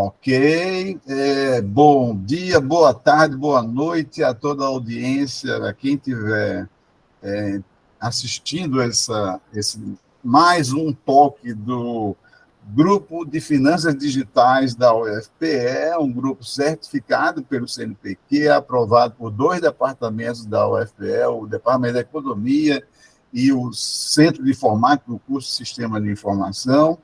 Ok. Bom dia, boa tarde, boa noite a toda a audiência, a quem estiver assistindo esse mais um toque do Grupo de Finanças Digitais da UFPE, um grupo certificado pelo CNPq, aprovado por 2 departamentos da UFPE, o Departamento da Economia e o Centro de Informática do curso Sistema de Informação.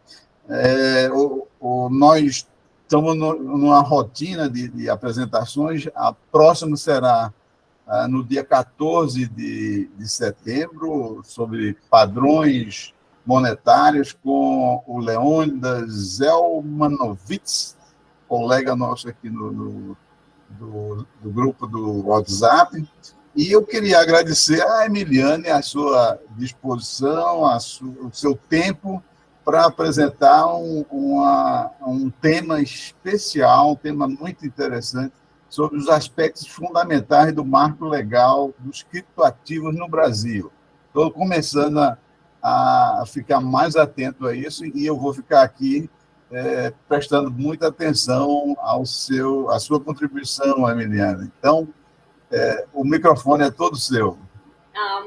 Nós estamos numa rotina de apresentações. A próxima será no dia 14 de setembro, sobre padrões monetários, com o Leônidas Zelmanovitz, colega nosso aqui do grupo do WhatsApp. E eu queria agradecer a Emiliane a sua disposição, o seu tempo, para apresentar um tema especial, um tema muito interessante, sobre os aspectos fundamentais do marco legal dos criptoativos no Brasil. Estou começando a ficar mais atento a isso e eu vou ficar aqui prestando muita atenção à sua contribuição, Emiliana. Então, o microfone é todo seu.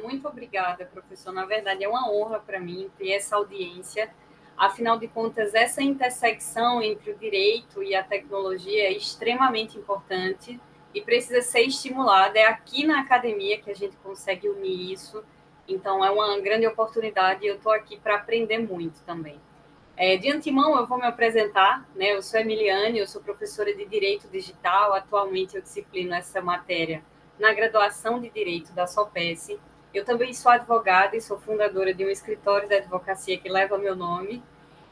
Muito obrigada, professor. Na verdade, é uma honra para mim ter essa audiência. Afinal de contas, essa intersecção entre o direito e a tecnologia é extremamente importante e precisa ser estimulada. É aqui na academia que a gente consegue unir isso. Então, é uma grande oportunidade e eu estou aqui para aprender muito também. De antemão, eu vou me apresentar, né? Eu sou Emiliane, eu sou professora de Direito Digital. Atualmente, eu disciplino essa matéria na graduação de Direito da SOPES. Eu também sou advogada e sou fundadora de um escritório de advocacia que leva meu nome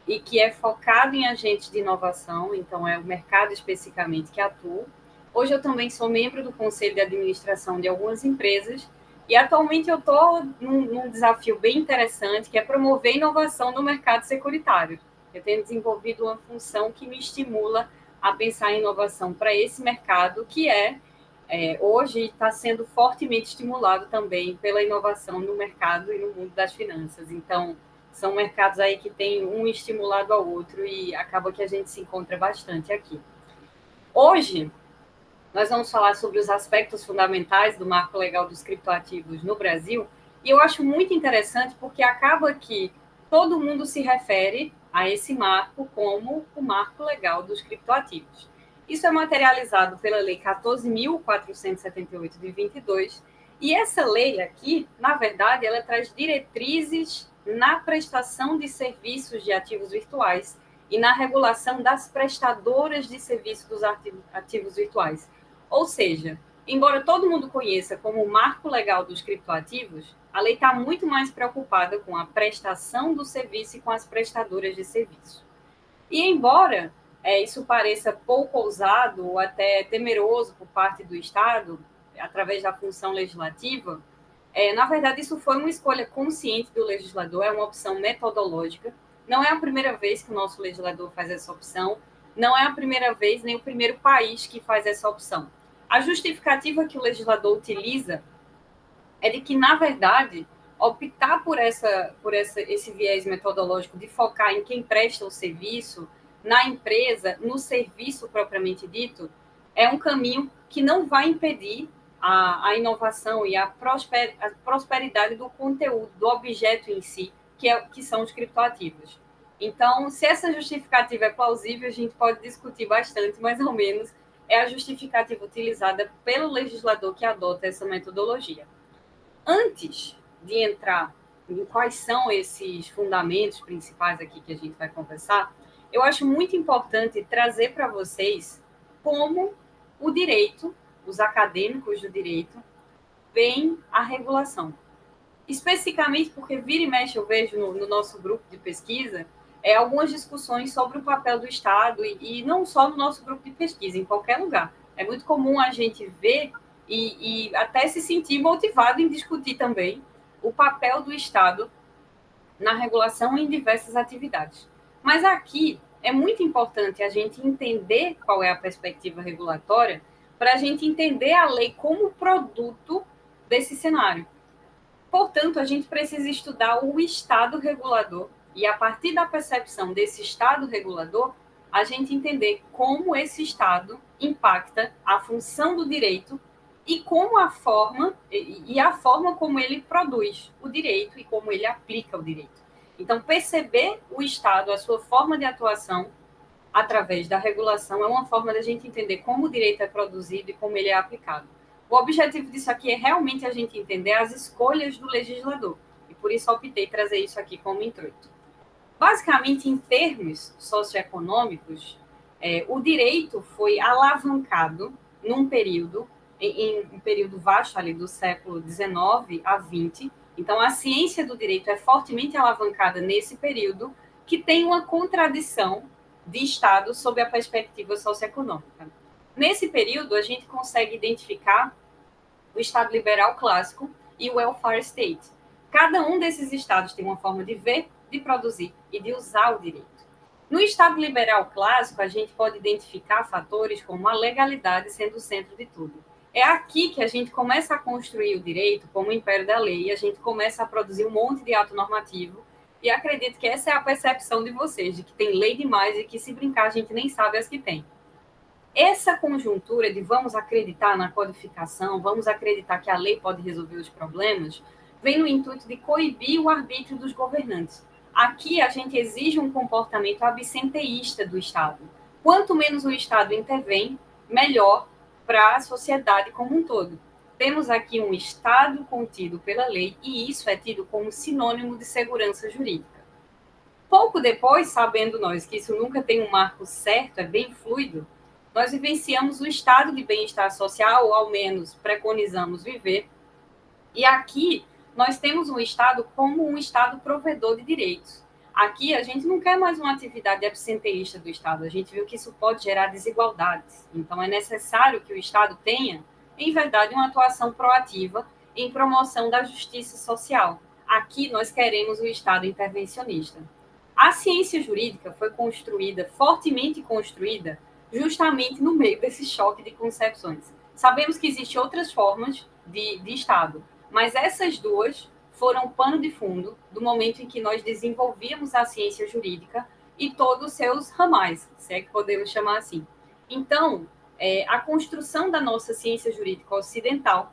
e que é focado em agentes de inovação, então é o mercado especificamente que atuo. Hoje eu também sou membro do conselho de administração de algumas empresas e atualmente eu estou num desafio bem interessante, que é promover inovação no mercado securitário. Eu tenho desenvolvido uma função que me estimula a pensar em inovação para esse mercado, que hoje está sendo fortemente estimulado também pela inovação no mercado e no mundo das finanças. Então, são mercados aí que têm um estimulado ao outro e acaba que a gente se encontra bastante aqui. Hoje, nós vamos falar sobre os aspectos fundamentais do marco legal dos criptoativos no Brasil, e eu acho muito interessante porque acaba que todo mundo se refere a esse marco como o marco legal dos criptoativos. Isso é materializado pela Lei 14.478 de 22, e essa lei aqui, na verdade, ela traz diretrizes na prestação de serviços de ativos virtuais e na regulação das prestadoras de serviço dos ativos virtuais. Ou seja, embora todo mundo conheça como o marco legal dos criptoativos, a lei está muito mais preocupada com a prestação do serviço e com as prestadoras de serviço. E embora isso pareça pouco ousado ou até temeroso por parte do Estado, através da função legislativa, na verdade, isso foi uma escolha consciente do legislador, é uma opção metodológica. Não é a primeira vez que o nosso legislador faz essa opção, não é a primeira vez nem o primeiro país que faz essa opção. A justificativa que o legislador utiliza é de que, na verdade, optar por esse viés metodológico de focar em quem presta o serviço, na empresa, no serviço propriamente dito, é um caminho que não vai impedir a inovação e a prosperidade do conteúdo, do objeto em si, que são os criptoativos. Então, se essa justificativa é plausível, a gente pode discutir bastante, mais ou menos, é a justificativa utilizada pelo legislador que adota essa metodologia. Antes de entrar em quais são esses fundamentos principais aqui que a gente vai conversar, eu acho muito importante trazer para vocês como o direito, os acadêmicos do direito, veem a regulação. Especificamente porque vira e mexe eu vejo no nosso grupo de pesquisa algumas discussões sobre o papel do Estado e não só no nosso grupo de pesquisa, em qualquer lugar. É muito comum a gente ver e até se sentir motivado em discutir também o papel do Estado na regulação em diversas atividades. Mas aqui é muito importante a gente entender qual é a perspectiva regulatória para a gente entender a lei como produto desse cenário. Portanto, a gente precisa estudar o Estado regulador e, a partir da percepção desse Estado regulador, a gente entender como esse Estado impacta a função do direito e como a forma como ele produz o direito e como ele aplica o direito. Então, perceber o Estado, a sua forma de atuação através da regulação é uma forma da gente entender como o direito é produzido e como ele é aplicado. O objetivo disso aqui é realmente a gente entender as escolhas do legislador, e por isso optei trazer isso aqui como introito. Basicamente, em termos socioeconômicos, o direito foi alavancado num período, em um período vasto ali do século XIX a XX. Então, a ciência do direito é fortemente alavancada nesse período, que tem uma contradição de Estado sob a perspectiva socioeconômica. Nesse período, a gente consegue identificar o Estado liberal clássico e o welfare state. Cada um desses estados tem uma forma de ver, de produzir e de usar o direito. No Estado liberal clássico, a gente pode identificar fatores como a legalidade sendo o centro de tudo. É aqui que a gente começa a construir o direito como o império da lei, a gente começa a produzir um monte de ato normativo, e acredito que essa é a percepção de vocês, de que tem lei demais e que, se brincar, a gente nem sabe as que tem. Essa conjuntura de vamos acreditar na codificação, vamos acreditar que a lei pode resolver os problemas, vem no intuito de coibir o arbítrio dos governantes. Aqui a gente exige um comportamento absenteísta do Estado. Quanto menos o Estado intervém, melhor para a sociedade como um todo. Temos aqui um Estado contido pela lei e isso é tido como sinônimo de segurança jurídica. Pouco depois, sabendo nós que isso nunca tem um marco certo, é bem fluido, nós vivenciamos o estado de bem-estar social, ou ao menos preconizamos viver, e aqui nós temos um Estado como um Estado provedor de direitos. Aqui a gente não quer mais uma atividade absenteísta do Estado, a gente viu que isso pode gerar desigualdades. Então é necessário que o Estado tenha, em verdade, uma atuação proativa em promoção da justiça social. Aqui nós queremos o Estado intervencionista. A ciência jurídica foi construída, fortemente construída, justamente no meio desse choque de concepções. Sabemos que existem outras formas de Estado, mas essas duas foram o pano de fundo do momento em que nós desenvolvíamos a ciência jurídica e todos os seus ramais, se é que podemos chamar assim. Então, a construção da nossa ciência jurídica ocidental,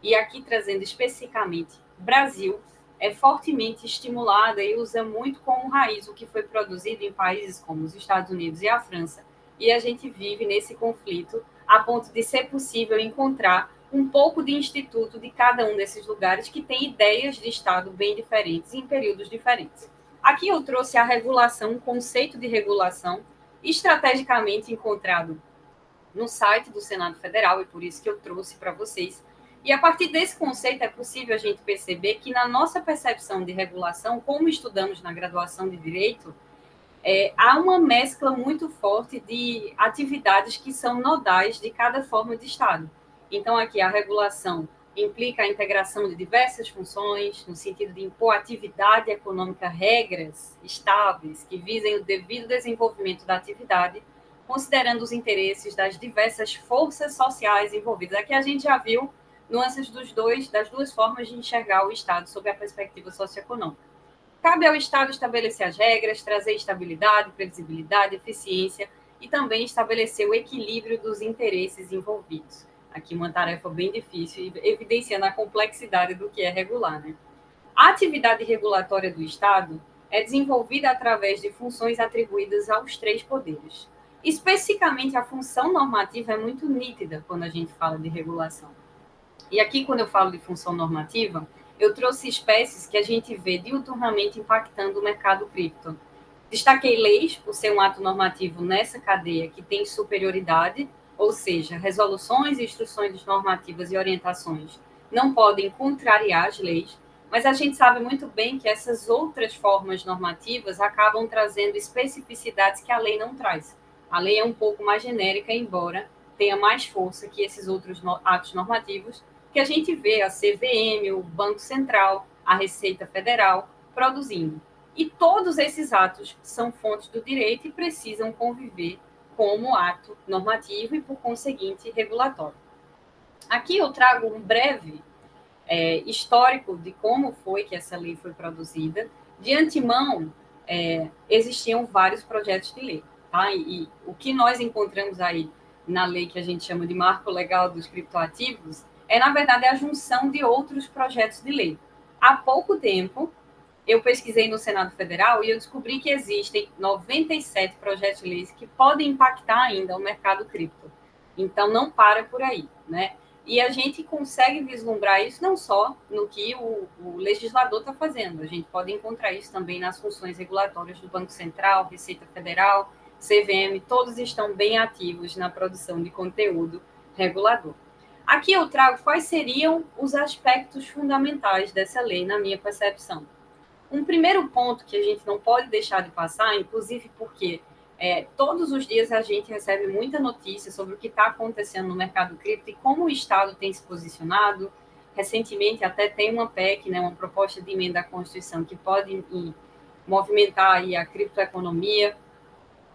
e aqui trazendo especificamente Brasil, é fortemente estimulada e usa muito como raiz o que foi produzido em países como os Estados Unidos e a França, e a gente vive nesse conflito a ponto de ser possível encontrar um pouco de instituto de cada um desses lugares que tem ideias de Estado bem diferentes em períodos diferentes. Aqui eu trouxe a regulação, um conceito de regulação estrategicamente encontrado no site do Senado Federal, e por isso que eu trouxe para vocês. E a partir desse conceito é possível a gente perceber que na nossa percepção de regulação, como estudamos na graduação de Direito, há uma mescla muito forte de atividades que são nodais de cada forma de Estado. Então, aqui a regulação implica a integração de diversas funções, no sentido de impor atividade econômica, regras estáveis que visem o devido desenvolvimento da atividade, considerando os interesses das diversas forças sociais envolvidas. Aqui a gente já viu nuances das duas formas de enxergar o Estado sob a perspectiva socioeconômica. Cabe ao Estado estabelecer as regras, trazer estabilidade, previsibilidade, eficiência e também estabelecer o equilíbrio dos interesses envolvidos. Aqui uma tarefa bem difícil, evidenciando a complexidade do que é regular, né? A atividade regulatória do Estado é desenvolvida através de funções atribuídas aos três poderes. Especificamente, a função normativa é muito nítida quando a gente fala de regulação. E aqui, quando eu falo de função normativa, eu trouxe espécies que a gente vê diuturnamente impactando o mercado cripto. Destaquei leis, por ser um ato normativo nessa cadeia que tem superioridade, ou seja, resoluções, instruções normativas e orientações não podem contrariar as leis, mas a gente sabe muito bem que essas outras formas normativas acabam trazendo especificidades que a lei não traz. A lei é um pouco mais genérica, embora tenha mais força que esses outros atos normativos, que a gente vê a CVM, o Banco Central, a Receita Federal produzindo. E todos esses atos são fontes do direito e precisam conviver como ato normativo e, por conseguinte, regulatório. Aqui eu trago um breve histórico de como foi que essa lei foi produzida. De antemão, existiam vários projetos de lei. tá? E o que nós encontramos aí na lei que a gente chama de Marco Legal dos Criptoativos é, na verdade, a junção de outros projetos de lei. Há pouco tempo, eu pesquisei no Senado Federal e eu descobri que existem 97 projetos de lei que podem impactar ainda o mercado cripto. Então, não para por aí, né? E a gente consegue vislumbrar isso não só no que o legislador está fazendo, a gente pode encontrar isso também nas funções regulatórias do Banco Central, Receita Federal, CVM, todos estão bem ativos na produção de conteúdo regulador. Aqui eu trago quais seriam os aspectos fundamentais dessa lei, na minha percepção. Um primeiro ponto que a gente não pode deixar de passar, inclusive porque todos os dias a gente recebe muita notícia sobre o que está acontecendo no mercado cripto e como o Estado tem se posicionado. Recentemente até tem uma PEC, né, uma proposta de emenda à Constituição que pode movimentar aí a criptoeconomia,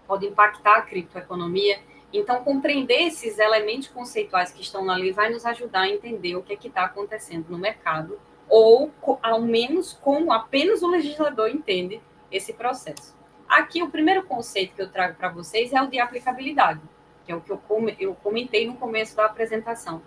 pode impactar a criptoeconomia. Então, compreender esses elementos conceituais que estão na lei vai nos ajudar a entender o que é que está acontecendo no mercado, ou, ao menos, como apenas o legislador entende esse processo. Aqui, o primeiro conceito que eu trago para vocês é o de aplicabilidade, que é o que eu comentei no começo da apresentação.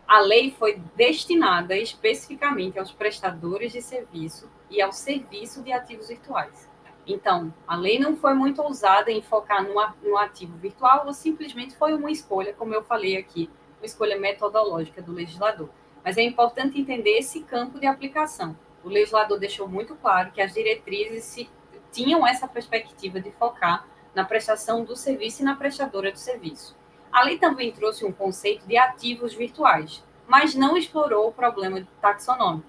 A lei foi destinada especificamente aos prestadores de serviço e ao serviço de ativos virtuais. Então, a lei não foi muito ousada em focar no ativo virtual, ou simplesmente foi uma escolha, como eu falei aqui, uma escolha metodológica do legislador. Mas é importante entender esse campo de aplicação. O legislador deixou muito claro que as diretrizes tinham essa perspectiva de focar na prestação do serviço e na prestadora do serviço. A lei também trouxe um conceito de ativos virtuais, mas não explorou o problema taxonômico,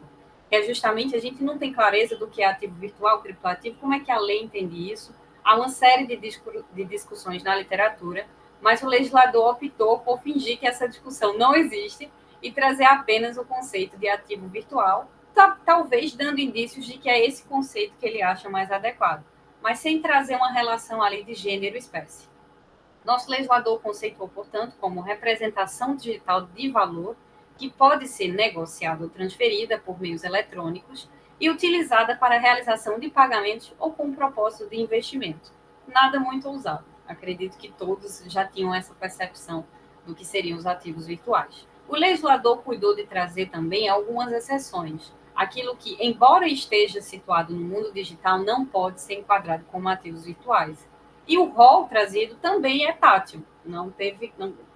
que é justamente a gente não tem clareza do que é ativo virtual, criptoativo, como é que a lei entende isso. Há uma série de discussões na literatura, mas o legislador optou por fingir que essa discussão não existe e trazer apenas o conceito de ativo virtual, talvez dando indícios de que é esse conceito que ele acha mais adequado, mas sem trazer uma relação ali de gênero e espécie. Nosso legislador conceituou, portanto, como representação digital de valor que pode ser negociada ou transferida por meios eletrônicos e utilizada para a realização de pagamentos ou com propósito de investimento. Nada muito ousado. Acredito que todos já tinham essa percepção do que seriam os ativos virtuais. O legislador cuidou de trazer também algumas exceções. Aquilo que, embora esteja situado no mundo digital, não pode ser enquadrado como ativos virtuais. E o rol trazido também é tátil. Não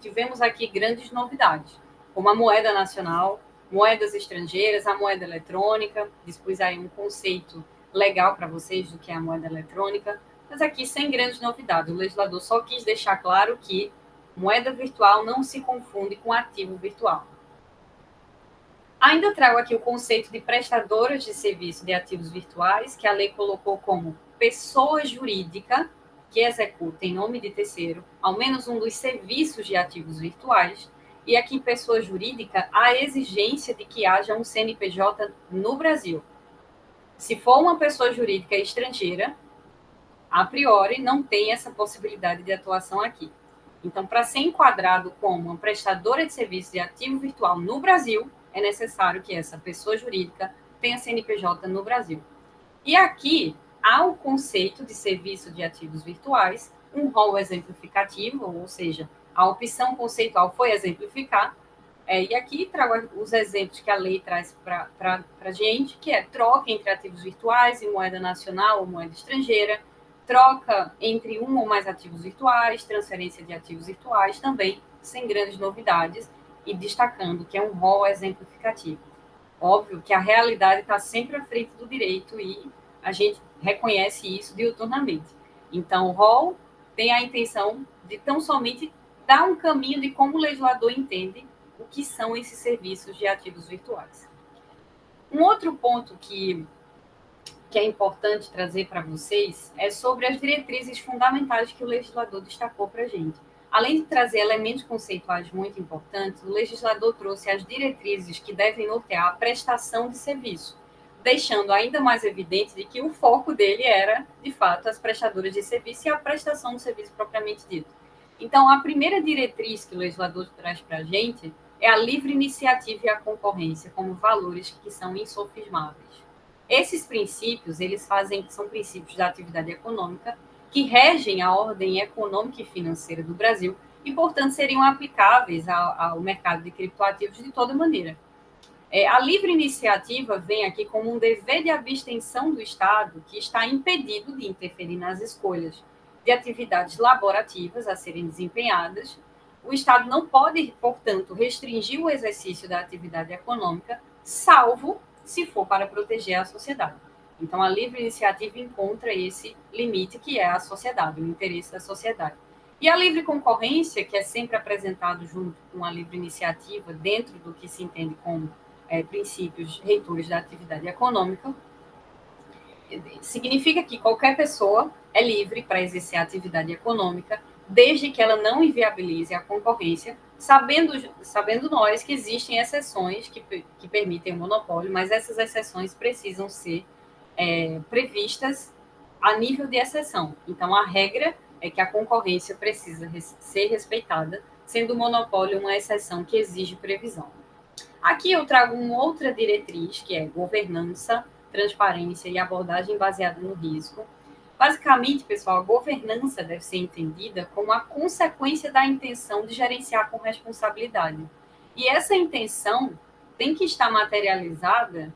tivemos aqui grandes novidades, como a moeda nacional, moedas estrangeiras, a moeda eletrônica. Dispus aí um conceito legal para vocês do que é a moeda eletrônica, mas aqui sem grandes novidades. O legislador só quis deixar claro que moeda virtual não se confunde com ativo virtual. Ainda trago aqui o conceito de prestadoras de serviço de ativos virtuais, que a lei colocou como pessoa jurídica que executa em nome de terceiro ao menos um dos serviços de ativos virtuais, e aqui pessoa jurídica a exigência de que haja um CNPJ no Brasil. Se for uma pessoa jurídica estrangeira, a priori não tem essa possibilidade de atuação aqui. Então, para ser enquadrado como uma prestadora de serviço de ativo virtual no Brasil, é necessário que essa pessoa jurídica tenha CNPJ no Brasil. E aqui há o conceito de serviço de ativos virtuais, um rol exemplificativo, ou seja, a opção conceitual foi exemplificar, e aqui trago os exemplos que a lei traz para a gente, que é troca entre ativos virtuais e moeda nacional ou moeda estrangeira, troca entre um ou mais ativos virtuais, transferência de ativos virtuais, também sem grandes novidades, e destacando que é um rol exemplificativo. Óbvio que a realidade está sempre à frente do direito e a gente reconhece isso diuturnamente. Então, o rol tem a intenção de tão somente dar um caminho de como o legislador entende o que são esses serviços de ativos virtuais. Um outro ponto que é importante trazer para vocês é sobre as diretrizes fundamentais que o legislador destacou para a gente. Além de trazer elementos conceituais muito importantes, o legislador trouxe as diretrizes que devem nortear a prestação de serviço, deixando ainda mais evidente de que o foco dele era, de fato, as prestadoras de serviço e a prestação do serviço propriamente dito. Então, a primeira diretriz que o legislador traz para a gente é a livre iniciativa e a concorrência como valores que são insofismáveis. Esses princípios, são princípios da atividade econômica que regem a ordem econômica e financeira do Brasil e, portanto, seriam aplicáveis ao mercado de criptoativos de toda maneira. A livre iniciativa vem aqui como um dever de abstenção do Estado, que está impedido de interferir nas escolhas de atividades laborativas a serem desempenhadas. O Estado não pode, portanto, restringir o exercício da atividade econômica, salvo se for para proteger a sociedade. Então, a livre iniciativa encontra esse limite, que é a sociedade, o interesse da sociedade. E a livre concorrência, que é sempre apresentado junto com a livre iniciativa, dentro do que se entende como princípios reitores da atividade econômica, significa que qualquer pessoa é livre para exercer a atividade econômica, desde que ela não inviabilize a concorrência, sabendo nós que existem exceções que permitem o monopólio, mas essas exceções precisam ser previstas a nível de exceção. Então, a regra é que a concorrência precisa ser respeitada, sendo o monopólio uma exceção que exige previsão. Aqui eu trago uma outra diretriz, que é governança, transparência e abordagem baseada no risco. Basicamente, pessoal, a governança deve ser entendida como a consequência da intenção de gerenciar com responsabilidade. E essa intenção tem que estar materializada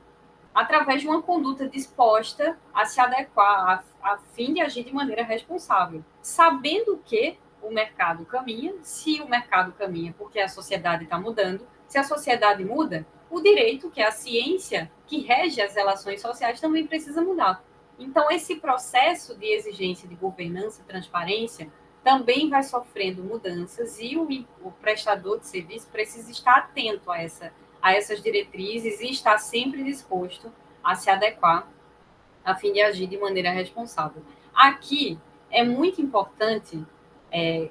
através de uma conduta disposta a se adequar a fim de agir de maneira responsável, sabendo que o mercado caminha, se o mercado caminha porque a sociedade está mudando, se a sociedade muda, o direito, que é a ciência que rege as relações sociais, também precisa mudar. Então, esse processo de exigência de governança e transparência também vai sofrendo mudanças e o prestador de serviço precisa estar atento a essas diretrizes e estar sempre disposto a se adequar a fim de agir de maneira responsável. Aqui é muito importante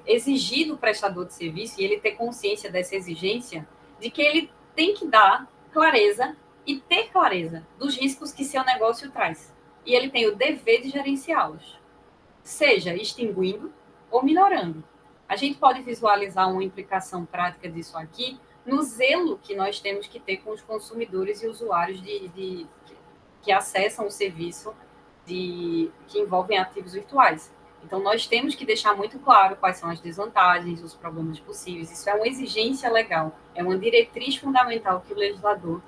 exigir do prestador de serviço, e ele ter consciência dessa exigência, de que ele tem que dar clareza e ter clareza dos riscos que seu negócio traz. E ele tem o dever de gerenciá-los, seja extinguindo ou minorando. A gente pode visualizar uma implicação prática disso aqui no zelo que nós temos que ter com os consumidores e usuários que acessam o serviço que envolvem ativos virtuais. Então, nós temos que deixar muito claro quais são as desvantagens, os problemas possíveis. Isso é uma exigência legal, é uma diretriz fundamental que o legislador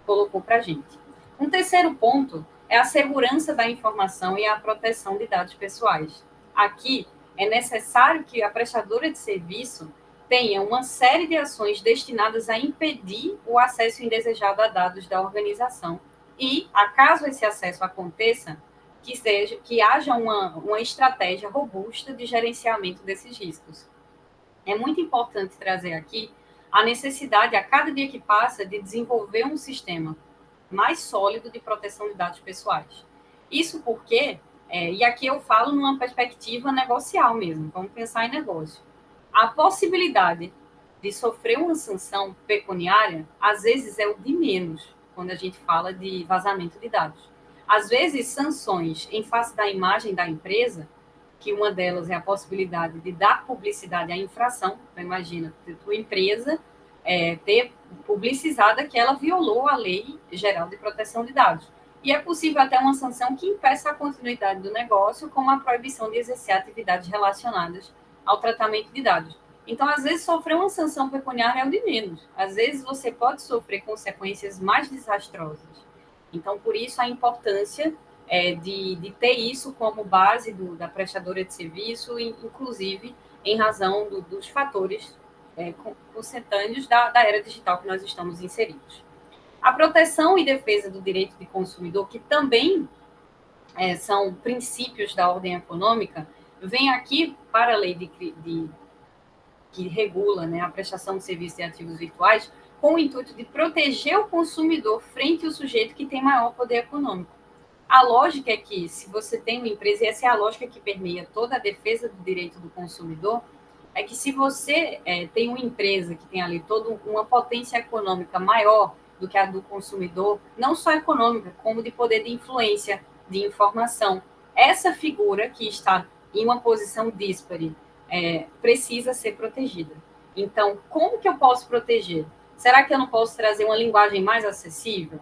colocou para a gente. Um terceiro ponto é a segurança da informação e a proteção de dados pessoais. Aqui, é necessário que a prestadora de serviço tenha uma série de ações destinadas a impedir o acesso indesejado a dados da organização e, acaso esse acesso aconteça, que haja uma estratégia robusta de gerenciamento desses riscos. É muito importante trazer aqui a necessidade, a cada dia que passa, de desenvolver um sistema mais sólido de proteção de dados pessoais. Isso porque, e aqui eu falo numa perspectiva negocial mesmo, vamos pensar em negócio. A possibilidade de sofrer uma sanção pecuniária, às vezes, é o de menos, quando a gente fala de vazamento de dados. Às vezes, sanções em face da imagem da empresa, que uma delas é a possibilidade de dar publicidade à infração. Então, imagina, tua empresa ter publicizada que ela violou a Lei Geral de Proteção de Dados. E é possível até uma sanção que impeça a continuidade do negócio, como a proibição de exercer atividades relacionadas ao tratamento de dados. Então, às vezes, sofrer uma sanção pecuniária é o de menos. Às vezes, você pode sofrer consequências mais desastrosas. Então, por isso, a importância de ter isso como base da prestadora de serviço, inclusive em razão dos fatores concetâneos da era digital que nós estamos inseridos. A proteção e defesa do direito de consumidor, que também são princípios da ordem econômica, vem aqui para a lei que regula, né, a prestação de serviços de ativos virtuais, com o intuito de proteger o consumidor frente ao sujeito que tem maior poder econômico. A lógica é que, se você tem uma empresa, e essa é a lógica que permeia toda a defesa do direito do consumidor, é que se você tem uma empresa que tem ali toda uma potência econômica maior do que a do consumidor, não só econômica, como de poder de influência, de informação, essa figura que está em uma posição díspare precisa ser protegida. Então, como que eu posso proteger? Será que eu não posso trazer uma linguagem mais acessível?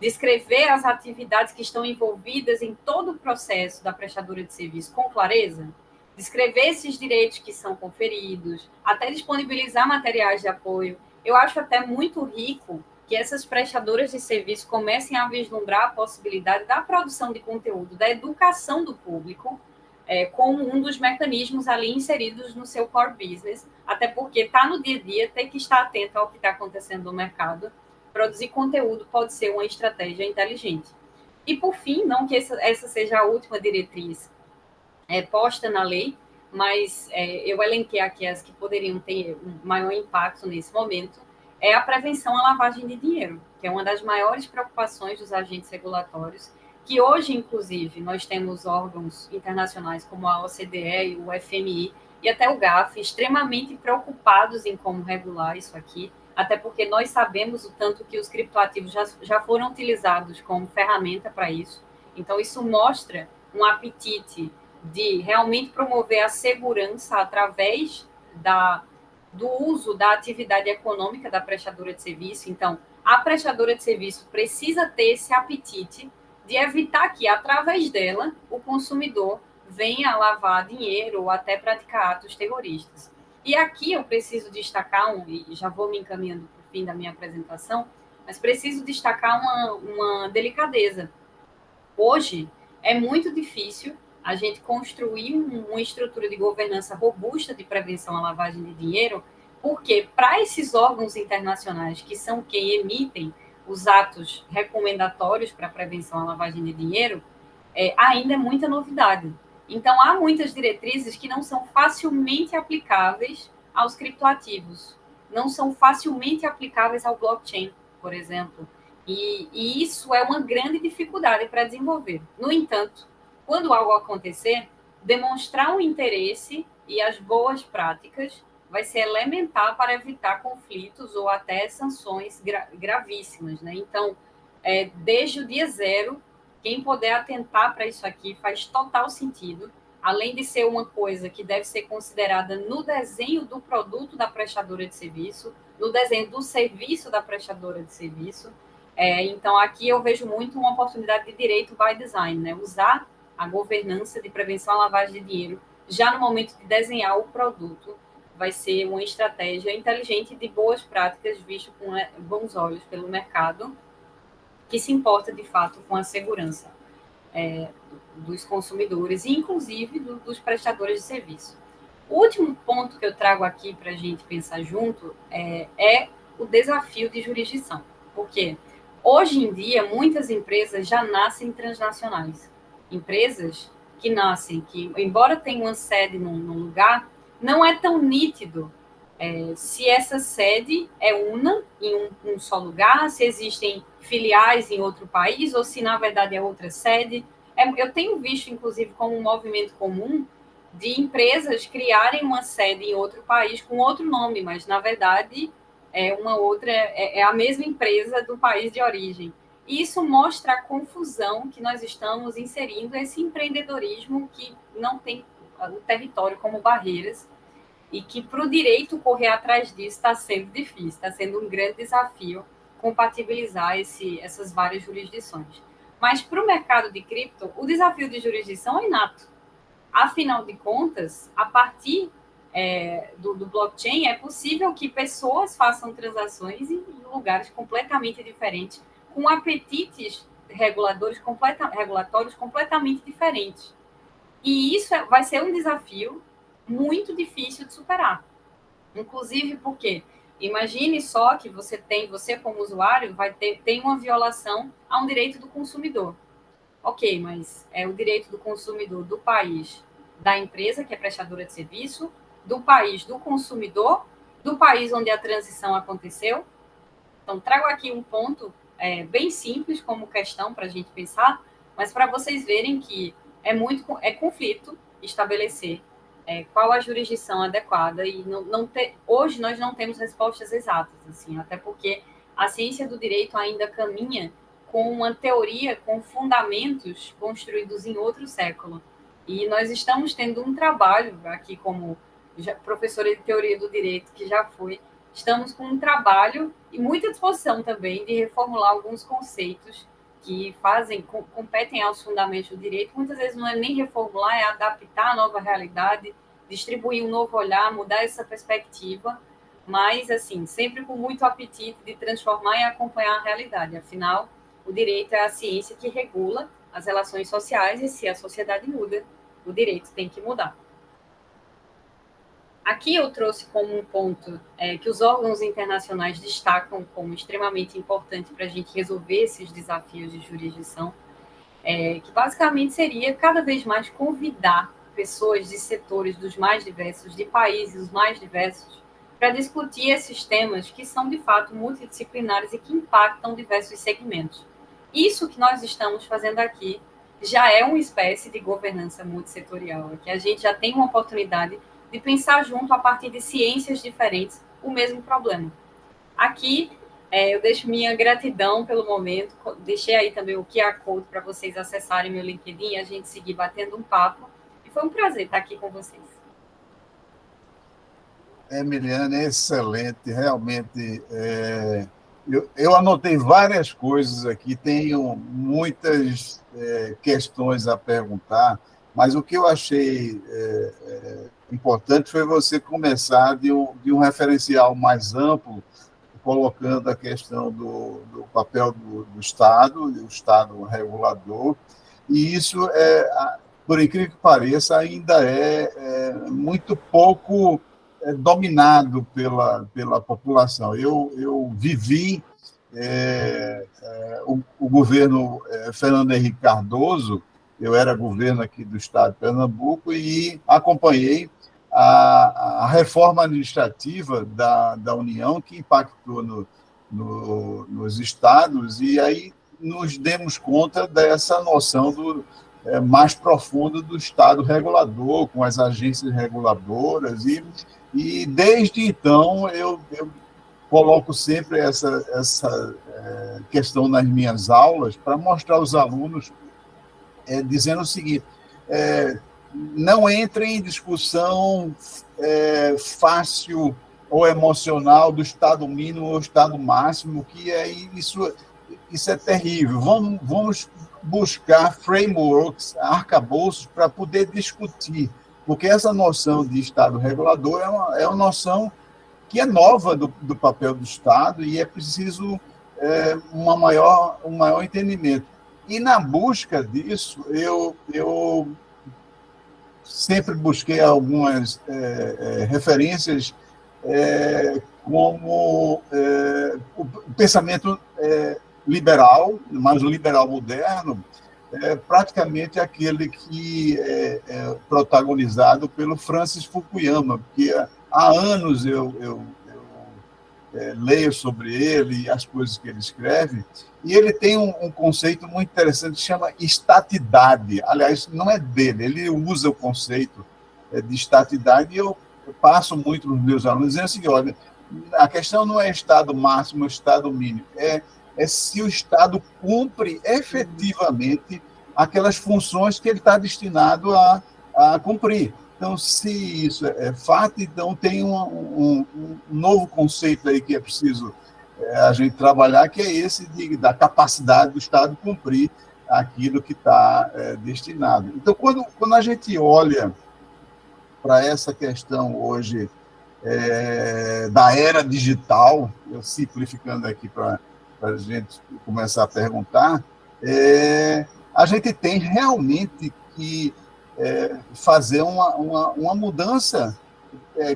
descrever as atividades que estão envolvidas em todo o processo da prestadora de serviço com clareza, descrever esses direitos que são conferidos, até disponibilizar materiais de apoio. Eu acho até muito rico que essas prestadoras de serviço comecem a vislumbrar a possibilidade da produção de conteúdo, da educação do público, como um dos mecanismos ali inseridos no seu core business, até porque está no dia a dia, tem que estar atento ao que está acontecendo no mercado. Produzir conteúdo pode ser uma estratégia inteligente. E, por fim, não que essa seja a última diretriz posta na lei, mas eu elenquei aqui as que poderiam ter um maior impacto nesse momento, é a prevenção à lavagem de dinheiro, que é uma das maiores preocupações dos agentes regulatórios, que hoje, inclusive, nós temos órgãos internacionais como a OCDE, o FMI e até o GAF extremamente preocupados em como regular isso aqui, até porque nós sabemos o tanto que os criptoativos já foram utilizados como ferramenta para isso. Então, isso mostra um apetite de realmente promover a segurança através do uso da atividade econômica da prestadora de serviço. Então, a prestadora de serviço precisa ter esse apetite de evitar que, através dela, o consumidor venha a lavar dinheiro ou até praticar atos terroristas. E aqui eu preciso destacar, e já vou me encaminhando para o fim da minha apresentação, mas preciso destacar uma delicadeza. Hoje, é muito difícil a gente construir uma estrutura de governança robusta de prevenção à lavagem de dinheiro, porque para esses órgãos internacionais, que são quem emitem os atos recomendatórios para a prevenção à lavagem de dinheiro, ainda é muita novidade. Então, há muitas diretrizes que não são facilmente aplicáveis aos criptoativos, não são facilmente aplicáveis ao blockchain, por exemplo. E isso é uma grande dificuldade para desenvolver. No entanto, quando algo acontecer, demonstrar um interesse e as boas práticas vai ser elementar para evitar conflitos ou até sanções gravíssimas, né? Então, desde o dia zero, quem puder atentar para isso aqui faz total sentido, além de ser uma coisa que deve ser considerada no desenho do produto da prestadora de serviço, no desenho do serviço da prestadora de serviço. Então, aqui eu vejo muito uma oportunidade de direito by design, né? Usar a governança de prevenção à lavagem de dinheiro já no momento de desenhar o produto vai ser uma estratégia inteligente de boas práticas, visto com bons olhos pelo mercado, que se importa, de fato, com a segurança dos consumidores e, inclusive, dos prestadores de serviço. O último ponto que eu trago aqui para a gente pensar junto é o desafio de jurisdição. Porque hoje em dia, muitas empresas já nascem transnacionais. Empresas que nascem, que, embora tenham uma sede num lugar, não é tão nítido se essa sede é una em um só lugar, se existem filiais em outro país, ou se, na verdade, é outra sede. Eu tenho visto, inclusive, como um movimento comum de empresas criarem uma sede em outro país com outro nome, mas, na verdade, é a mesma empresa do país de origem. E isso mostra a confusão que nós estamos inserindo esse empreendedorismo que não tem o território como barreiras, e que para o direito correr atrás disso está sendo difícil, está sendo um grande desafio compatibilizar essas várias jurisdições. Mas para o mercado de cripto, o desafio de jurisdição é inato. Afinal de contas, a partir do blockchain, é possível que pessoas façam transações em lugares completamente diferentes, com apetites regulatórios completamente diferentes. E isso vai ser um desafio muito difícil de superar. Inclusive porque, imagine só que você como usuário, tem uma violação a um direito do consumidor. Ok, mas é o direito do consumidor do país da empresa, que é prestadora de serviço, do país do consumidor, do país onde a transição aconteceu. Então, trago aqui um ponto bem simples como questão para a gente pensar, mas para vocês verem que é conflito estabelecer qual a jurisdição adequada e hoje nós não temos respostas exatas, assim, até porque a ciência do direito ainda caminha com uma teoria com fundamentos construídos em outro século. E nós estamos tendo um trabalho aqui como professora de teoria do direito, que já foi estamos com um trabalho e muita disposição também de reformular alguns conceitos que competem aos fundamentos do direito. Muitas vezes não é nem reformular, é adaptar a nova realidade, distribuir um novo olhar, mudar essa perspectiva, mas, assim, sempre com muito apetite de transformar e acompanhar a realidade. Afinal, o direito é a ciência que regula as relações sociais e, se a sociedade muda, o direito tem que mudar. Aqui eu trouxe como um ponto que os órgãos internacionais destacam como extremamente importante para a gente resolver esses desafios de jurisdição, que basicamente seria cada vez mais convidar pessoas de setores dos mais diversos, de países mais diversos, para discutir esses temas que são, de fato, multidisciplinares e que impactam diversos segmentos. Isso que nós estamos fazendo aqui já é uma espécie de governança multissetorial, que a gente já tem uma oportunidade de pensar junto, a partir de ciências diferentes, o mesmo problema. Aqui, eu deixo minha gratidão pelo momento, deixei aí também o QR Code para vocês acessarem meu LinkedIn e a gente seguir batendo um papo, e foi um prazer estar aqui com vocês. Emiliana, excelente, realmente. Eu anotei várias coisas aqui, tenho muitas questões a perguntar, mas o que eu achei importante foi você começar de um referencial mais amplo, colocando a questão do papel do Estado, o Estado regulador, e isso, por incrível que pareça, ainda é muito pouco dominado pela população. Eu vivi o governo Fernando Henrique Cardoso, eu era governo aqui do estado de Pernambuco e acompanhei a reforma administrativa da União, que impactou nos estados, e aí nos demos conta dessa noção mais profunda do Estado regulador, com as agências reguladoras, e desde então eu coloco sempre essa questão nas minhas aulas para mostrar aos alunos, dizendo o seguinte: não entrem em discussão fácil ou emocional do estado mínimo ou estado máximo, que isso é terrível. Vamos buscar frameworks, arcabouços, para poder discutir, porque essa noção de Estado regulador é uma noção que é nova do papel do Estado e é preciso um maior entendimento. E na busca disso, eu sempre busquei algumas referências como o pensamento liberal, mas o liberal moderno, praticamente aquele que é protagonizado pelo Francis Fukuyama, porque há anos eu leio sobre ele e as coisas que ele escreve, e ele tem um conceito muito interessante que chama estatidade. Aliás, não é dele, ele usa o conceito de estatidade, e eu passo muito para os meus alunos dizendo assim: olha, a questão não é estado máximo ou estado mínimo, é se o Estado cumpre efetivamente aquelas funções que ele está destinado a cumprir. Então, se isso é fato, então tem um novo conceito aí que é preciso a gente trabalhar, que é esse da capacidade do Estado cumprir aquilo que está destinado. Então, quando a gente olha para essa questão hoje da era digital, eu simplificando aqui para a gente começar a perguntar, a gente tem realmente que fazer uma mudança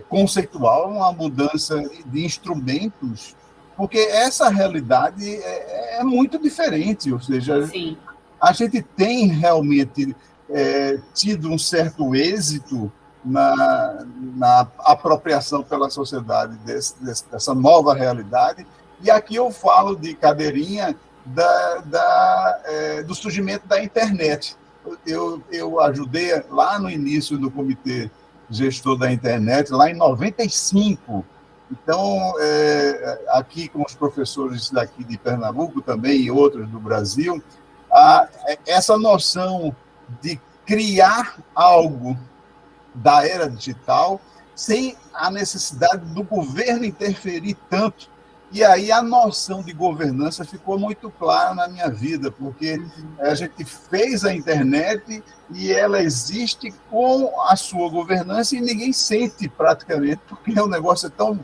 conceitual, uma mudança de instrumentos, porque essa realidade é muito diferente, ou seja, Sim. A gente tem realmente tido um certo êxito na apropriação pela sociedade dessa nova realidade, e aqui eu falo de cadeirinha do surgimento da internet. Eu ajudei lá no início do Comitê Gestor da Internet, lá em 95. Então, aqui com os professores daqui de Pernambuco também e outros do Brasil, essa noção de criar algo da era digital sem a necessidade do governo interferir tanto. E aí a noção de governança ficou muito clara na minha vida, porque a gente fez a internet e ela existe com a sua governança e ninguém sente praticamente, porque o negócio é tão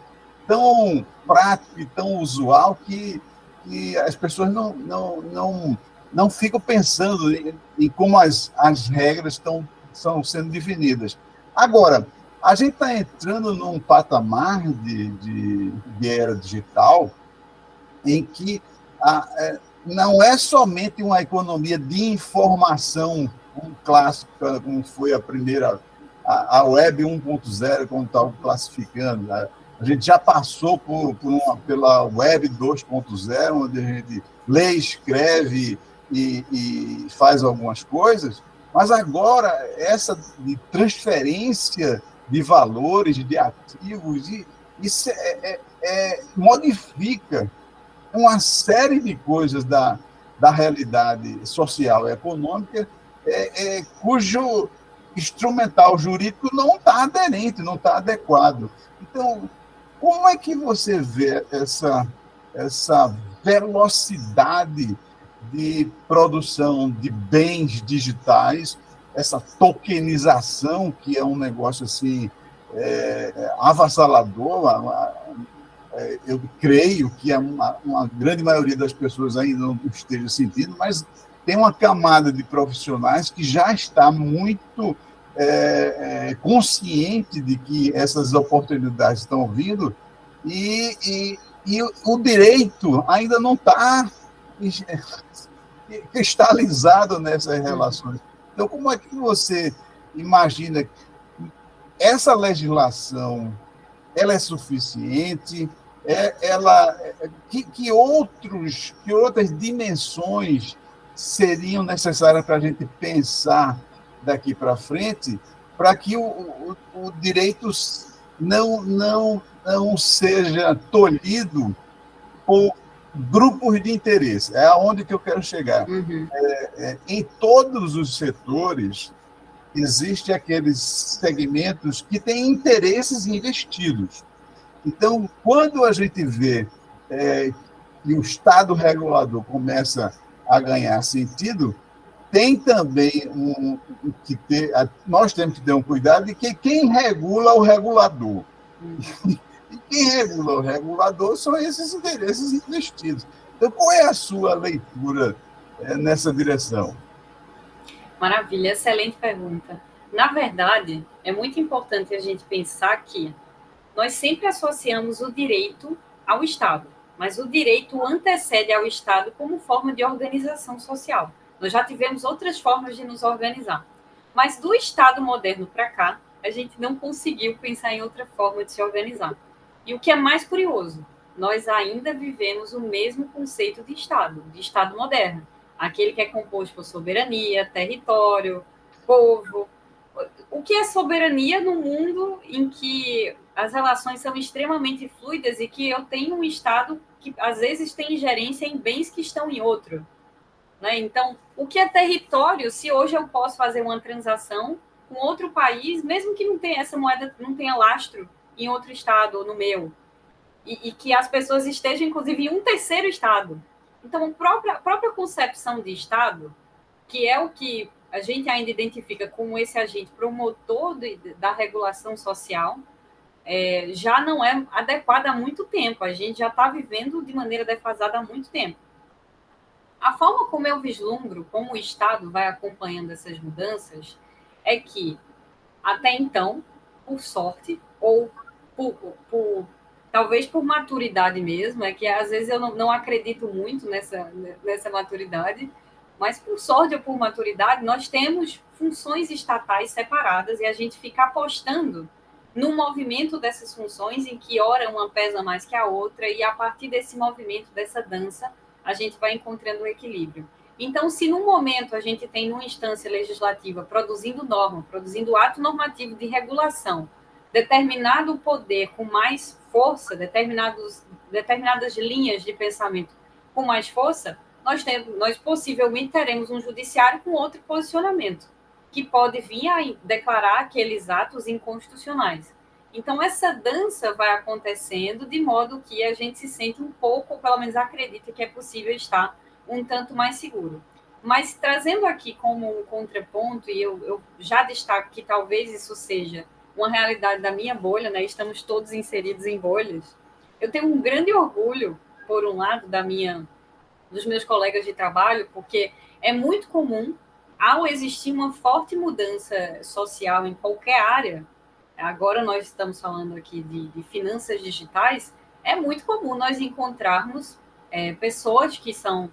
prático e tão usual que as pessoas não ficam pensando em como as regras estão sendo definidas. Agora, a gente está entrando num patamar de era digital em que não é somente uma economia de informação clássica, como foi a primeira, a Web 1.0, como estava classificando. Né? A gente já passou pela Web 2.0, onde a gente lê, escreve e faz algumas coisas, mas agora essa de transferência de valores, de ativos, isso modifica uma série de coisas da realidade social e econômica, cujo instrumental jurídico não está aderente, não está adequado. Então, como é que você vê essa velocidade de produção de bens digitais, essa tokenização, que é um negócio assim avassalador? Eu creio que uma grande maioria das pessoas ainda não esteja sentindo, mas tem uma camada de profissionais que já está muito consciente de que essas oportunidades estão vindo e o direito ainda não está cristalizado nessas relações. Então, como é que você imagina que essa legislação ela é suficiente? Que outras dimensões seriam necessárias para a gente pensar daqui para frente para que o direito não seja tolhido por grupos de interesse? É aonde que eu quero chegar. Uhum. Em todos os setores, existem aqueles segmentos que têm interesses investidos. Então, quando a gente vê que o Estado regulador começa a ganhar sentido, tem também nós temos que ter um cuidado de que quem regula o regulador. E quem regula o regulador são esses interesses investidos. Então, qual é a sua leitura nessa direção? Maravilha, excelente pergunta. Na verdade, é muito importante a gente pensar que nós sempre associamos o direito ao Estado, mas o direito antecede ao Estado como forma de organização social. Nós já tivemos outras formas de nos organizar, mas do Estado moderno para cá, a gente não conseguiu pensar em outra forma de se organizar. E o que é mais curioso, nós ainda vivemos o mesmo conceito de Estado moderno, aquele que é composto por soberania, território, povo. O que é soberania no mundo em que as relações são extremamente fluidas e que eu tenho um Estado que, às vezes, tem ingerência em bens que estão em outro? Né? Então, o que é território se hoje eu posso fazer uma transação com outro país, mesmo que não tenha essa moeda, não tenha lastro em outro Estado ou no meu, e que as pessoas estejam, inclusive, em um terceiro Estado? Então, a própria concepção de Estado, que é o que a gente ainda identifica como esse agente promotor da regulação social, já não é adequada há muito tempo. A gente já está vivendo de maneira defasada há muito tempo. A forma como eu vislumbro, como o Estado vai acompanhando essas mudanças, é que, até então, por sorte, ou talvez por maturidade mesmo, é que às vezes eu não acredito muito nessa maturidade, mas por sorte ou por maturidade, nós temos funções estatais separadas e a gente fica apostando no movimento dessas funções, em que ora uma pesa mais que a outra, e a partir desse movimento, dessa dança, a gente vai encontrando o equilíbrio. Então, se no momento a gente tem uma instância legislativa produzindo norma, produzindo ato normativo de regulação, determinado poder com mais força, determinadas linhas de pensamento com mais força, nós possivelmente teremos um judiciário com outro posicionamento, que pode vir a declarar aqueles atos inconstitucionais. Então, essa dança vai acontecendo de modo que a gente se sente um pouco, ou pelo menos acredita que é possível estar um tanto mais seguro. Mas trazendo aqui como um contraponto, e eu já destaco que talvez isso seja uma realidade da minha bolha, né? Estamos todos inseridos em bolhas. Eu tenho um grande orgulho, por um lado, dos meus colegas de trabalho, porque é muito comum, ao existir uma forte mudança social em qualquer área, agora nós estamos falando aqui de finanças digitais, é muito comum nós encontrarmos pessoas que são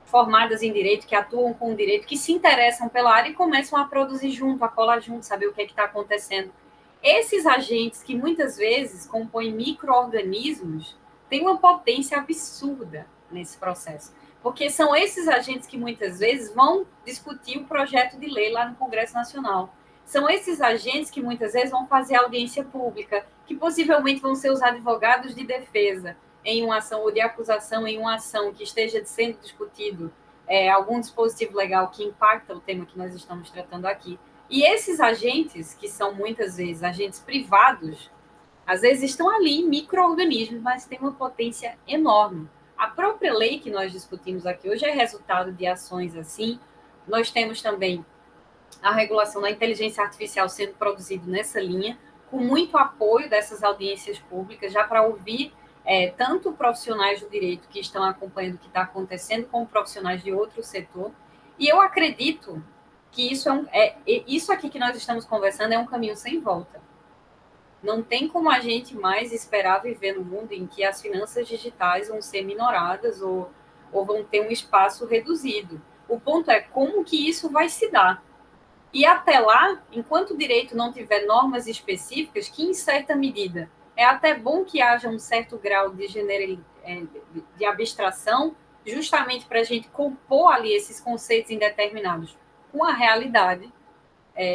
formadas em direito, que atuam com o direito, que se interessam pela área e começam a produzir junto, a colar junto, saber o que está acontecendo. Esses agentes, que muitas vezes compõem micro-organismos, têm uma potência absurda nesse processo. Porque são esses agentes que muitas vezes vão discutir o projeto de lei lá no Congresso Nacional. São esses agentes que muitas vezes vão fazer audiência pública, que possivelmente vão ser os advogados de defesa em uma ação ou de acusação em uma ação que esteja sendo discutido algum dispositivo legal que impacta o tema que nós estamos tratando aqui. E esses agentes, que são muitas vezes agentes privados, às vezes estão ali em micro-organismos, mas têm uma potência enorme. A própria lei que nós discutimos aqui hoje é resultado de ações assim. Nós temos também a regulação da inteligência artificial sendo produzido nessa linha, com muito apoio dessas audiências públicas, já para ouvir tanto profissionais do direito que estão acompanhando o que está acontecendo, como profissionais de outro setor. E eu acredito que isso aqui que nós estamos conversando é um caminho sem volta. Não tem como a gente mais esperar viver no mundo em que as finanças digitais vão ser minoradas ou vão ter um espaço reduzido. O ponto é como que isso vai se dar. E até lá, enquanto o direito não tiver normas específicas, que em certa medida é até bom que haja um certo grau de abstração, justamente para a gente compor ali esses conceitos indeterminados com a realidade.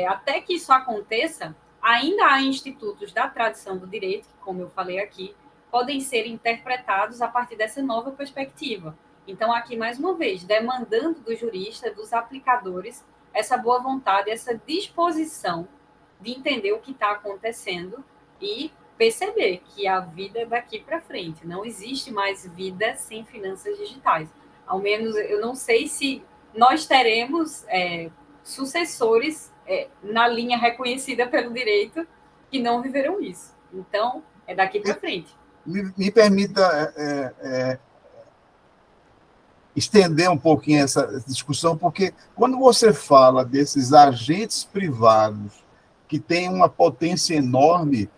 Até que isso aconteça, ainda há institutos da tradição do direito, que, como eu falei aqui, podem ser interpretados a partir dessa nova perspectiva. Então, aqui, mais uma vez, demandando do jurista, dos aplicadores, essa boa vontade, essa disposição de entender o que está acontecendo e perceber que a vida é daqui para frente. Não existe mais vida sem finanças digitais. Ao menos, eu não sei se nós teremos sucessores na linha reconhecida pelo direito que não viverão isso. Então, é daqui para frente. Me permita estender um pouquinho essa discussão, porque quando você fala desses agentes privados que têm uma potência enorme,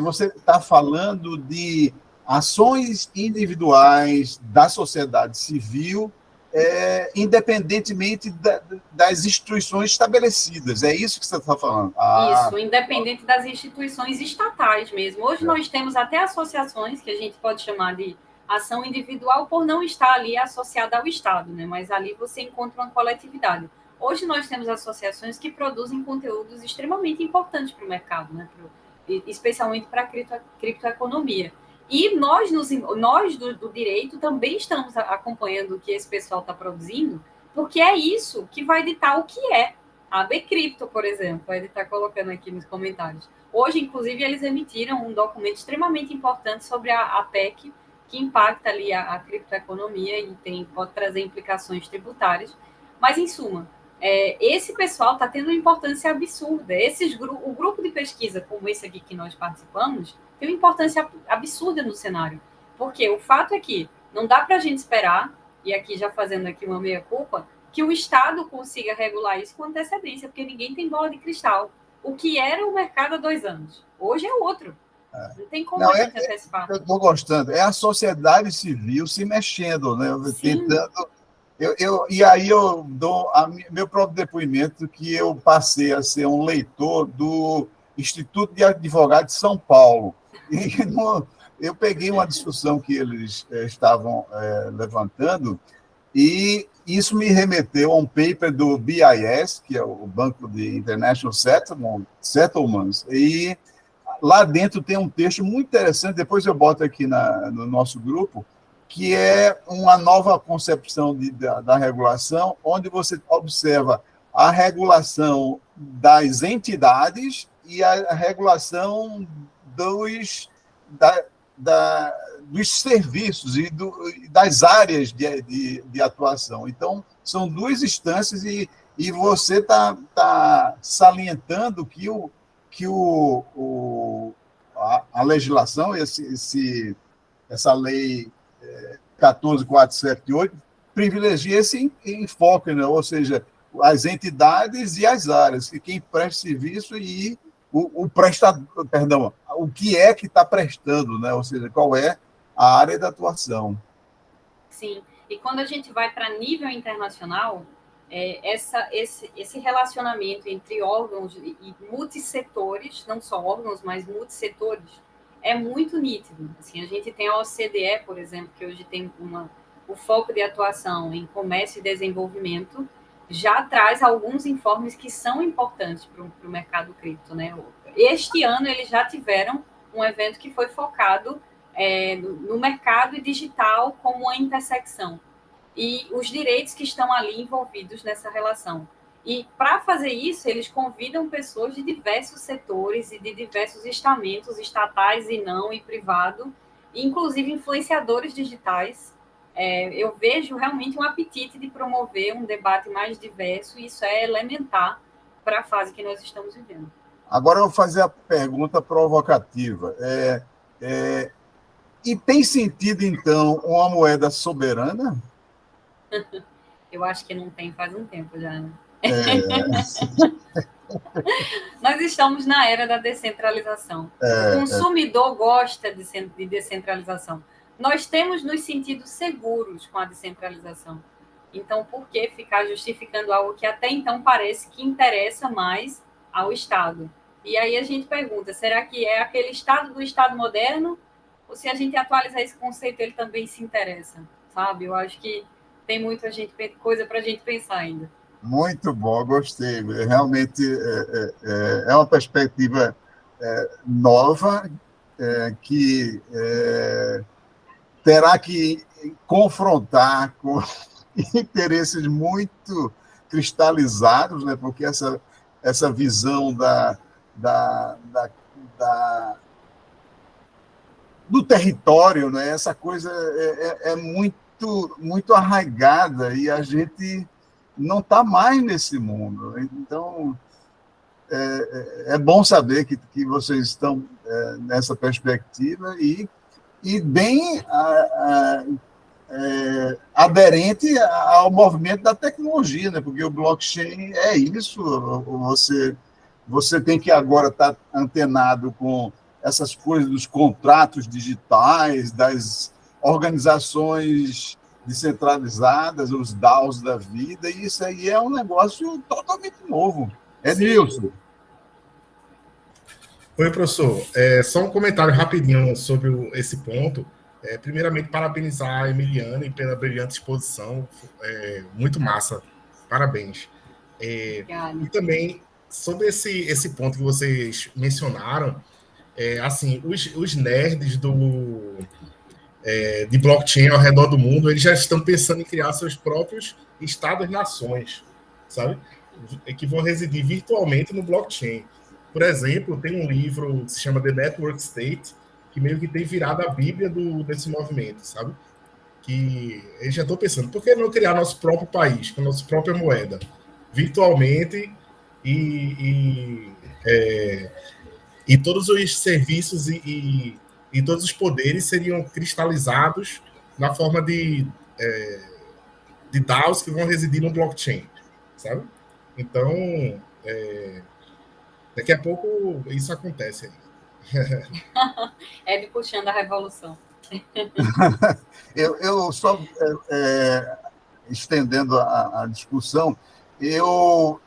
você está falando de ações individuais da sociedade civil, independentemente das instituições estabelecidas. É isso que você está falando? Isso, independente das instituições estatais mesmo. Hoje nós temos até associações que a gente pode chamar de ação individual por não estar ali associada ao Estado, né? Mas ali você encontra uma coletividade. Hoje nós temos associações que produzem conteúdos extremamente importantes para o mercado, né? Especialmente para a criptoeconomia. E nós do direito também estamos acompanhando o que esse pessoal está produzindo, porque é isso que vai ditar o que é. A AB Cripto, por exemplo, ele está colocando aqui nos comentários. Hoje, inclusive, eles emitiram um documento extremamente importante sobre a PEC, que impacta ali a criptoeconomia e pode trazer implicações tributárias. Mas, em suma, esse pessoal está tendo uma importância absurda. O grupo de pesquisa, como esse aqui que nós participamos, tem uma importância absurda no cenário. Porque o fato é que não dá para a gente esperar, e aqui já fazendo aqui uma meia-culpa, que o Estado consiga regular isso com antecedência, porque ninguém tem bola de cristal. O que era o mercado há 2 anos, hoje é outro. Não tem como a gente antecipar. Eu estou gostando. É a sociedade civil se mexendo, né? Tentando. E aí eu dou meu próprio depoimento que eu passei a ser um leitor do Instituto de Advogados de São Paulo. E eu peguei uma discussão que eles estavam levantando e isso me remeteu a um paper do BIS, que é o Banco de International Settlements, e lá dentro tem um texto muito interessante, depois eu boto aqui no nosso grupo, que é uma nova concepção da regulação, onde você observa a regulação das entidades e a regulação dos serviços e das áreas de atuação. Então, são duas instâncias e você está salientando que a legislação, essa lei 14.478, privilegia esse enfoque, né? Ou seja, as entidades e as áreas, e quem presta serviço e o prestador, perdão, o que é que está prestando, né? Ou seja, qual é a área da atuação. Sim, e quando a gente vai para nível internacional, esse relacionamento entre órgãos e multissetores, não só órgãos, mas multissetores, é muito nítido. Assim, a gente tem a OCDE, por exemplo, que hoje tem o foco de atuação em comércio e desenvolvimento, já traz alguns informes que são importantes para o mercado cripto, né? Este ano eles já tiveram um evento que foi focado no mercado digital como a intersecção e os direitos que estão ali envolvidos nessa relação. E para fazer isso, eles convidam pessoas de diversos setores e de diversos estamentos, estatais e não, e privado, inclusive influenciadores digitais. Eu vejo realmente um apetite de promover um debate mais diverso, e isso é elementar para a fase que nós estamos vivendo. Agora eu vou fazer a pergunta provocativa. E tem sentido, então, uma moeda soberana? Eu acho que não tem faz um tempo já, né? Nós estamos na era da descentralização. O consumidor gosta de descentralização. Nós temos nos sentido seguros com a descentralização. Então, por que ficar justificando algo que até então parece que interessa mais ao Estado? E aí a gente pergunta, será que é aquele Estado do Estado moderno? Ou se a gente atualizar esse conceito, ele também se interessa, sabe? Eu acho que tem muita coisa para a gente pensar ainda. Muito bom, gostei. Realmente é uma perspectiva nova que terá que confrontar com interesses muito cristalizados, né? Porque essa visão do território, né? Essa coisa é muito arraigada e a gente não está mais nesse mundo. Então, é bom saber que vocês estão nessa perspectiva e bem aderente ao movimento da tecnologia, né? Porque o blockchain é isso. Você tem que agora estar antenado com essas coisas dos contratos digitais, das organizações descentralizadas, os DAOs da vida, e isso aí é um negócio totalmente novo. Nilson. Oi, professor. Só um comentário rapidinho sobre esse ponto. Primeiramente, parabenizar a Emiliane pela brilhante exposição. Muito massa. Parabéns. E também, sobre esse ponto que vocês mencionaram, assim, os nerds de blockchain ao redor do mundo, eles já estão pensando em criar seus próprios estados-nações, sabe? Que vão residir virtualmente no blockchain. Por exemplo, tem um livro que se chama The Network State, que meio que tem virado a bíblia desse movimento, sabe? Que eles já estão pensando, por que não criar nosso próprio país, com a nossa própria moeda, virtualmente e todos os serviços e todos os poderes seriam cristalizados na forma de DAOs que vão residir no blockchain, sabe? Então, daqui a pouco isso acontece aí. Ele puxando a revolução. Eu só estendendo a discussão, eu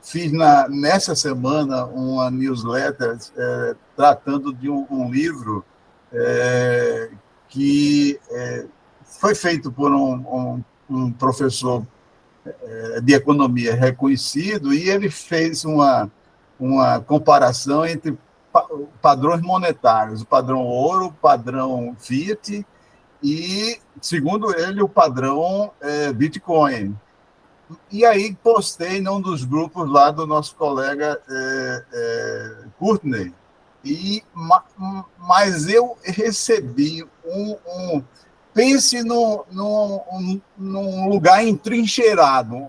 fiz nessa semana uma newsletter tratando de um livro que foi feito por um professor de economia reconhecido, e ele fez uma comparação entre padrões monetários, o padrão ouro, o padrão Fiat e, segundo ele, o padrão Bitcoin. E aí postei num dos grupos lá do nosso colega Courtney. Mas eu recebi pense num lugar entrincheirado.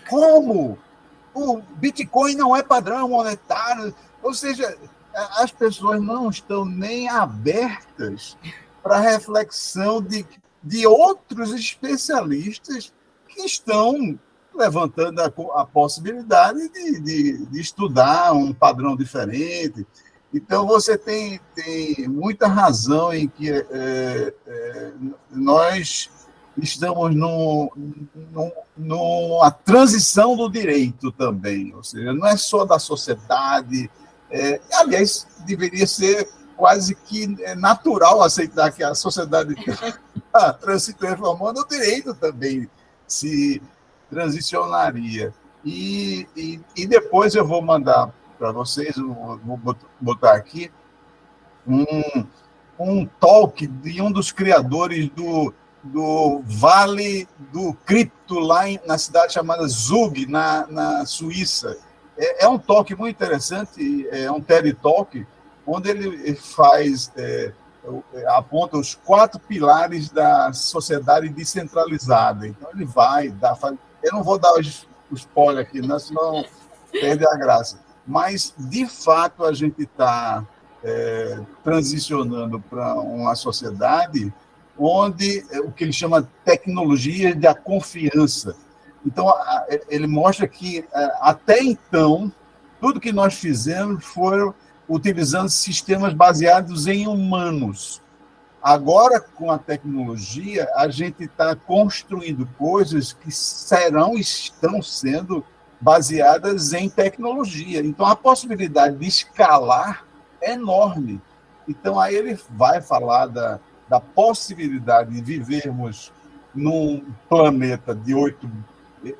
Como? O Bitcoin não é padrão monetário. Ou seja, as pessoas não estão nem abertas para a reflexão de outros especialistas que estão levantando a possibilidade de estudar um padrão diferente. Então, você tem muita razão em que nós estamos numa transição do direito também, ou seja, não é só da sociedade. Aliás, deveria ser quase que natural aceitar que a sociedade está se transformando, o direito também se transicionaria. E depois eu vou mandar para vocês, vou botar aqui, um talk de um dos criadores do Vale do Cripto, lá na cidade chamada Zug, na Suíça. É um talk muito interessante, é um TED Talk, onde ele aponta os 4 pilares da sociedade descentralizada. Então, ele vai dar... Eu não vou dar o spoiler aqui, não, senão perde a graça. Mas, de fato, a gente está transicionando para uma sociedade onde o que ele chama tecnologia da confiança. Então, ele mostra que, até então, tudo que nós fizemos foi utilizando sistemas baseados em humanos. Agora, com a tecnologia, a gente está construindo coisas que estão sendo baseadas em tecnologia. Então, a possibilidade de escalar é enorme. Então, aí ele vai falar da possibilidade de vivermos num planeta de 8...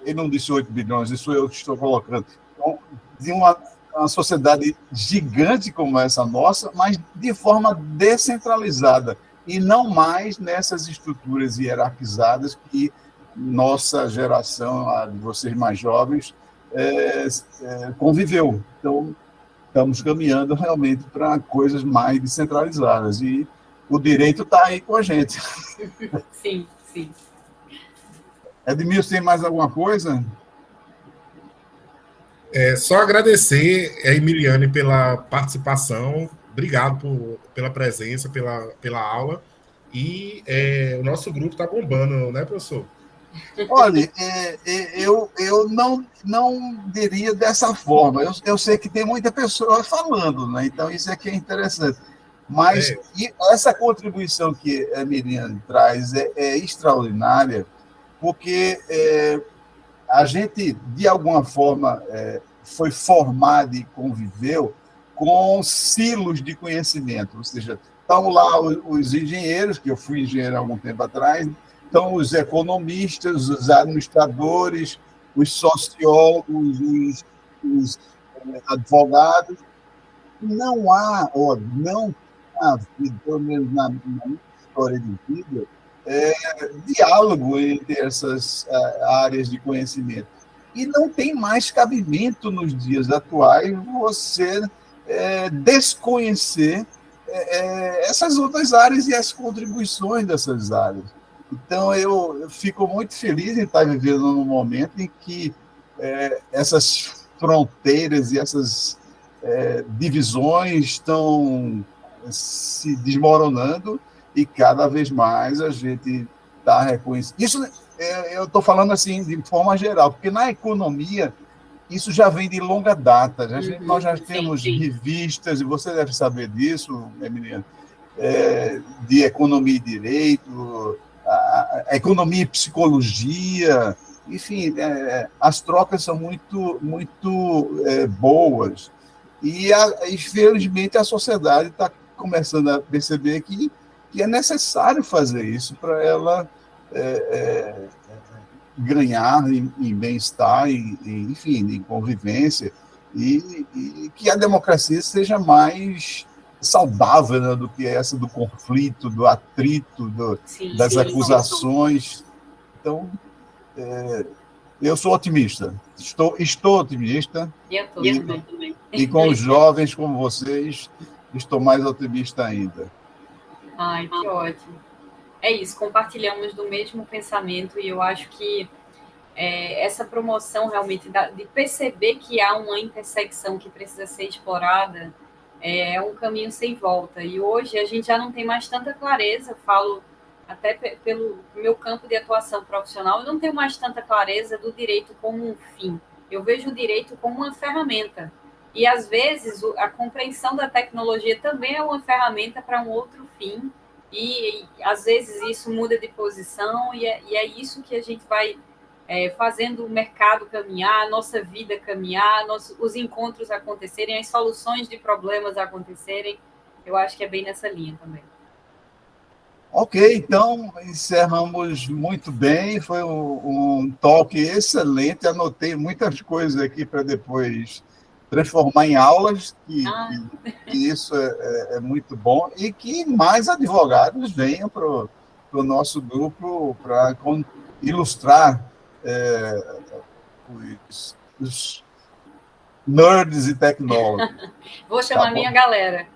Ele não disse 8 bilhões, isso eu estou colocando. Então, de uma sociedade gigante como essa nossa, mas de forma descentralizada, e não mais nessas estruturas hierarquizadas que nossa geração, a de vocês mais jovens, conviveu. Então, estamos caminhando realmente para coisas mais descentralizadas, e o direito está aí com a gente. Sim, sim. Edmilson, tem mais alguma coisa? Só agradecer a Emiliane pela participação, obrigado pela presença, pela aula, e o nosso grupo está bombando, né, professor? Olha, eu não diria dessa forma. Eu sei que tem muita pessoa falando, né? Então isso aqui é interessante. Mas essa contribuição que a Emiliane traz é extraordinária, porque a gente, de alguma forma, foi formado e conviveu com silos de conhecimento, ou seja, estão lá os engenheiros, que eu fui engenheiro há algum tempo atrás, estão os economistas, os administradores, os sociólogos, os advogados. Não há, não há, pelo menos na minha história de vida, diálogo entre essas áreas de conhecimento. E não tem mais cabimento nos dias atuais você desconhecer essas outras áreas e as contribuições dessas áreas. Então, eu fico muito feliz em estar vivendo num momento em que essas fronteiras e essas divisões estão se desmoronando, e cada vez mais a gente está reconhecendo. Isso eu estou falando assim de forma geral, porque na economia isso já vem de longa data. Nós já temos revistas, e você deve saber disso, Emiliano, de economia e direito, a economia e psicologia, enfim, as trocas são muito, muito boas. E, infelizmente, a sociedade está começando a perceber que é necessário fazer isso para ela ganhar em bem-estar, enfim, em convivência, e que a democracia seja mais saudável, né, do que essa do conflito, do atrito, das acusações. Então, Eu sou otimista. Estou otimista. Eu estou também. E com os jovens como vocês, estou mais otimista ainda. Ai, que ótimo. É isso, compartilhamos do mesmo pensamento e eu acho que essa promoção realmente de perceber que há uma intersecção que precisa ser explorada é um caminho sem volta. E hoje a gente já não tem mais tanta clareza, falo até pelo meu campo de atuação profissional, eu não tenho mais tanta clareza do direito como um fim. Eu vejo o direito como uma ferramenta. E, às vezes, a compreensão da tecnologia também é uma ferramenta para um outro fim. E às vezes, isso muda de posição e é isso que a gente vai fazendo o mercado caminhar, a nossa vida caminhar, os encontros acontecerem, as soluções de problemas acontecerem. Eu acho que é bem nessa linha também. Ok, então encerramos muito bem. Foi um talk excelente. Anotei muitas coisas aqui para depois transformar em aulas, que isso é muito bom, e que mais advogados venham para o nosso grupo para ilustrar os nerds e tecnólogos. Vou chamar minha galera.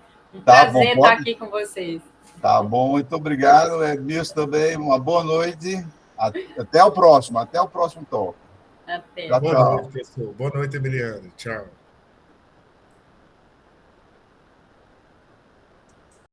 Prazer estar aqui com vocês. Tá bom, muito obrigado. Edmilson também, uma boa noite. Até o próximo talk. Até. Boa noite, pessoal. Boa noite, Emiliano. Tchau.